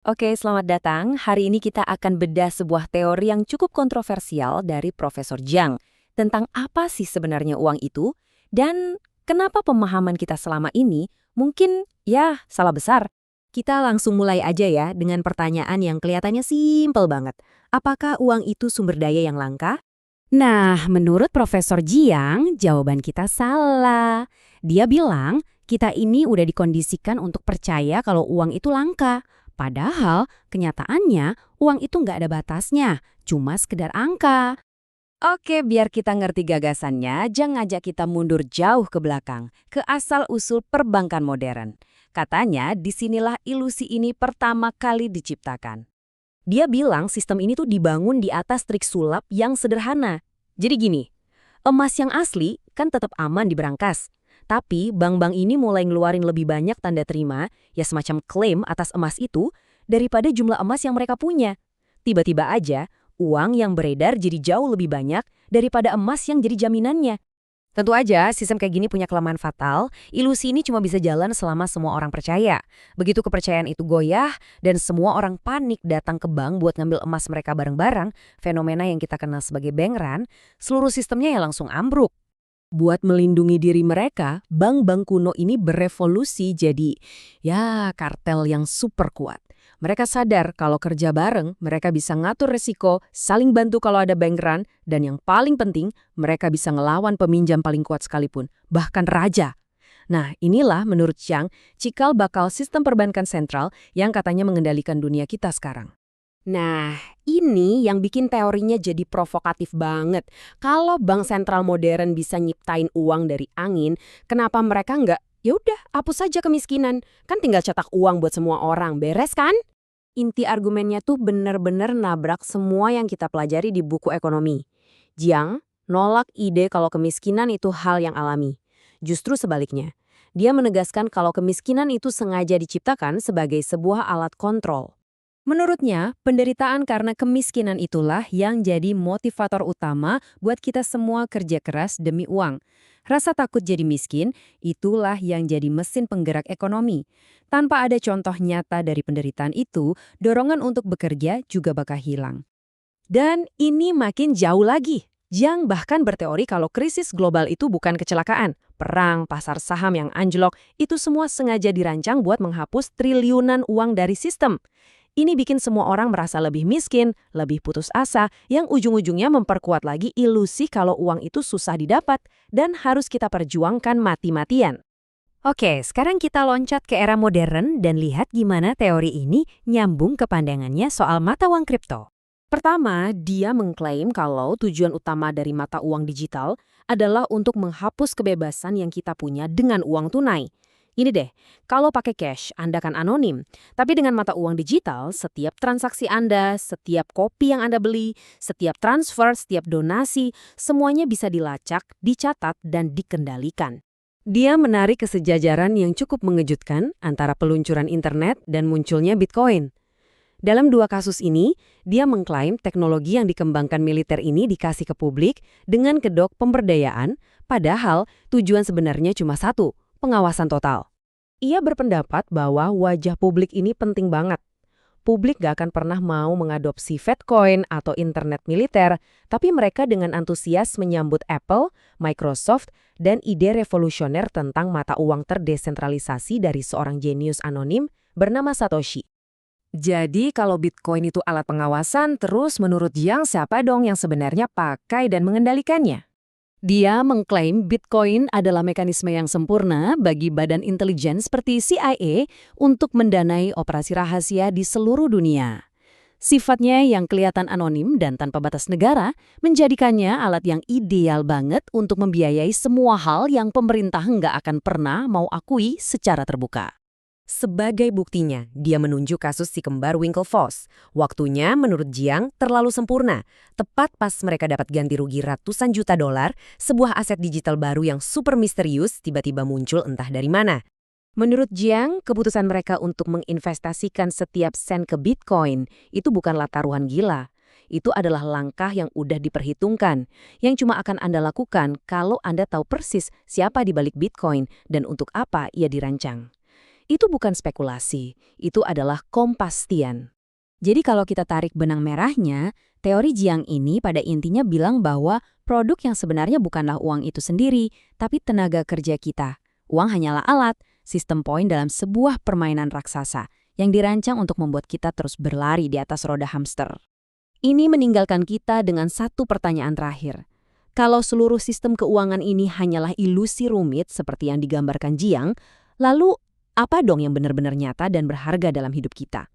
Oke, selamat datang. Hari ini kita akan bedah sebuah teori yang cukup kontroversial dari Profesor Jiang tentang apa sih sebenarnya uang itu dan kenapa pemahaman kita selama ini mungkin ya salah besar. Kita langsung mulai aja ya dengan pertanyaan yang kelihatannya simpel banget. Apakah uang itu sumber daya yang langka? Nah, menurut Profesor Jiang, jawaban kita salah. Dia bilang, kita ini udah dikondisikan untuk percaya kalau uang itu langka. Padahal, kenyataannya, uang itu nggak ada batasnya, cuma sekedar angka. Oke, biar kita ngerti gagasannya, jangan ngajak kita mundur jauh ke belakang, ke asal-usul perbankan modern. Katanya, disinilah ilusi ini pertama kali diciptakan. Dia bilang sistem ini tuh dibangun di atas trik sulap yang sederhana. Jadi gini, emas yang asli kan tetap aman di berangkas. Tapi bank-bank ini mulai ngeluarin lebih banyak tanda terima, ya semacam klaim atas emas itu, daripada jumlah emas yang mereka punya. Tiba-tiba aja, uang yang beredar jadi jauh lebih banyak daripada emas yang jadi jaminannya. Tentu aja, sistem kayak gini punya kelemahan fatal. Ilusi ini cuma bisa jalan selama semua orang percaya. Begitu kepercayaan itu goyah, dan semua orang panik datang ke bank buat ngambil emas mereka bareng-bareng, fenomena yang kita kenal sebagai bank run, seluruh sistemnya ya langsung ambruk. Buat melindungi diri mereka, bank-bank kuno ini berevolusi jadi, ya, kartel yang super kuat. Mereka sadar kalau kerja bareng, mereka bisa ngatur resiko, saling bantu kalau ada bank run, dan yang paling penting, mereka bisa ngelawan peminjam paling kuat sekalipun, bahkan raja. Nah, inilah menurut Chiang, cikal bakal sistem perbankan sentral yang katanya mengendalikan dunia kita sekarang. Nah, ini yang bikin teorinya jadi provokatif banget. Kalau bank sentral modern bisa nyiptain uang dari angin, kenapa mereka nggak? Ya udah, hapus saja kemiskinan. Kan tinggal cetak uang buat semua orang, beres kan? Inti argumennya tuh bener-bener nabrak semua yang kita pelajari di buku ekonomi. Jiang nolak ide kalau kemiskinan itu hal yang alami. Justru sebaliknya, dia menegaskan kalau kemiskinan itu sengaja diciptakan sebagai sebuah alat kontrol. Menurutnya, penderitaan karena kemiskinan itulah yang jadi motivator utama buat kita semua kerja keras demi uang. Rasa takut jadi miskin, itulah yang jadi mesin penggerak ekonomi. Tanpa ada contoh nyata dari penderitaan itu, dorongan untuk bekerja juga bakal hilang. Dan ini makin jauh lagi. Jiang bahkan berteori kalau krisis global itu bukan kecelakaan. Perang, pasar saham yang anjlok, itu semua sengaja dirancang buat menghapus triliunan uang dari sistem. Ini bikin semua orang merasa lebih miskin, lebih putus asa, yang ujung-ujungnya memperkuat lagi ilusi kalau uang itu susah didapat dan harus kita perjuangkan mati-matian. Oke, sekarang kita loncat ke era modern dan lihat gimana teori ini nyambung ke pandangannya soal mata uang kripto. Pertama, dia mengklaim kalau tujuan utama dari mata uang digital adalah untuk menghapus kebebasan yang kita punya dengan uang tunai. Ini deh, kalau pakai cash, Anda kan anonim. Tapi dengan mata uang digital, setiap transaksi Anda, setiap kopi yang Anda beli, setiap transfer, setiap donasi, semuanya bisa dilacak, dicatat, dan dikendalikan. Dia menarik kesejajaran yang cukup mengejutkan antara peluncuran internet dan munculnya Bitcoin. Dalam dua kasus ini, dia mengklaim teknologi yang dikembangkan militer ini dikasih ke publik dengan kedok pemberdayaan, padahal tujuan sebenarnya cuma satu, pengawasan total. Ia berpendapat bahwa wajah publik ini penting banget. Publik gak akan pernah mau mengadopsi Fedcoin atau internet militer, tapi mereka dengan antusias menyambut Apple, Microsoft, dan ide revolusioner tentang mata uang terdesentralisasi dari seorang jenius anonim bernama Satoshi. Jadi kalau Bitcoin itu alat pengawasan, terus menurut Yang siapa dong yang sebenarnya pakai dan mengendalikannya? Dia mengklaim Bitcoin adalah mekanisme yang sempurna bagi badan intelijen seperti CIA untuk mendanai operasi rahasia di seluruh dunia. Sifatnya yang kelihatan anonim dan tanpa batas negara menjadikannya alat yang ideal banget untuk membiayai semua hal yang pemerintah nggak akan pernah mau akui secara terbuka. Sebagai buktinya, dia menunjuk kasus si kembar Winklevoss. Waktunya, menurut Jiang, terlalu sempurna. Tepat pas mereka dapat ganti rugi ratusan juta dolar, sebuah aset digital baru yang super misterius tiba-tiba muncul entah dari mana. Menurut Jiang, keputusan mereka untuk menginvestasikan setiap sen ke Bitcoin itu bukanlah taruhan gila. Itu adalah langkah yang udah diperhitungkan, yang cuma akan Anda lakukan kalau Anda tahu persis siapa di balik Bitcoin dan untuk apa ia dirancang. Itu bukan spekulasi, itu adalah kepastian. Jadi kalau kita tarik benang merahnya, teori Jiang ini pada intinya bilang bahwa produk yang sebenarnya bukanlah uang itu sendiri, tapi tenaga kerja kita. Uang hanyalah alat, sistem poin dalam sebuah permainan raksasa yang dirancang untuk membuat kita terus berlari di atas roda hamster. Ini meninggalkan kita dengan satu pertanyaan terakhir. Kalau seluruh sistem keuangan ini hanyalah ilusi rumit seperti yang digambarkan Jiang, lalu apa dong yang benar-benar nyata dan berharga dalam hidup kita?